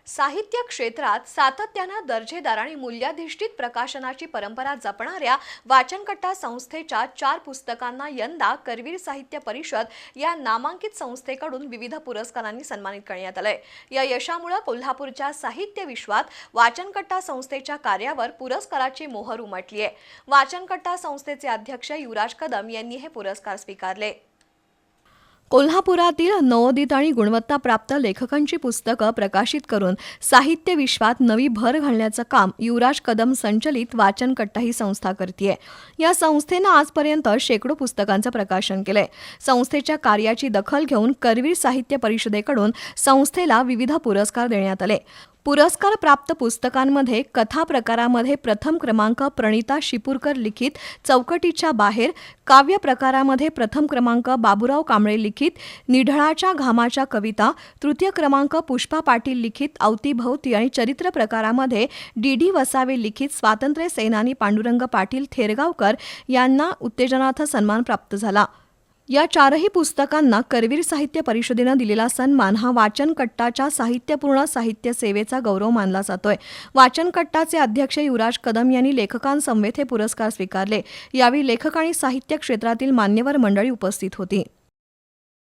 साहित्य क्षेत्रात सातत्यानं दर्जेदार आणि मूल्याधिष्ठित प्रकाशनाची परंपरा जपणाऱ्या वाचनकट्टा संस्थेच्या 4 पुस्तकांना यंदा करवीर साहित्य परिषद या नामांकित संस्थेकडून विविध पुरस्कारांनी सन्मानित करण्यात आलंय। या यशामुळे कोल्हापूरच्या साहित्य विश्वात वाचनकट्टा संस्थेच्या कार्यावर पुरस्काराची मोहर उमटली आहे। वाचनकट्टा संस्थेचे अध्यक्ष युवराज कदम यांनी हे पुरस्कार स्वीकारले। कोल्हापुरातील नवोदित आणि गुणवत्ताप्राप्त लेखकांची पुस्तकं प्रकाशित करून साहित्य विश्वात नवी भर घालण्याचं काम युवराज कदम संचलित वाचनकट्टा ही संस्था करतेय। या संस्थेनं आजपर्यंत शेकडो पुस्तकांचं प्रकाशन केलंय। संस्थेच्या कार्याची दखल घेऊन करवीर साहित्य परिषदेकडून संस्थेला विविध पुरस्कार देण्यात आले। पुरस्कार प्राप्त पुस्तकांमध्ये कथा प्रकारामध्ये प्रथम क्रमांक प्रणिता शिपूरकर लिखित चौकटीच्या बाहेर, काव्य प्रकारामध्ये प्रथम क्रमांक बाबूराव कांबळे लिखित निढळाच्या घामाच्या कविता, तृतीय क्रमांक पुष्पा पाटील लिखित अवतीभवती आणि चरित्र प्रकारामध्ये डी वसावे लिखित स्वातंत्र्य सेनानी पांडुरंग पाटील थेरगावकर यांना उत्तेजनार्थ सन्मान प्राप्त झाला। या 4ही पुस्तकांना करवीर साहित्य परिषदेनं दिलेला सन्मान हा वाचनकट्टाच्या साहित्यपूर्ण साहित्य सेवेचा गौरव मानला जातोय। वाचनकट्टाचे अध्यक्ष युवराज कदम यांनी लेखकांसमवेत हे पुरस्कार स्वीकारले। यावेळी लेखक आणि साहित्य क्षेत्रातील मान्यवर मंडळी उपस्थित होती।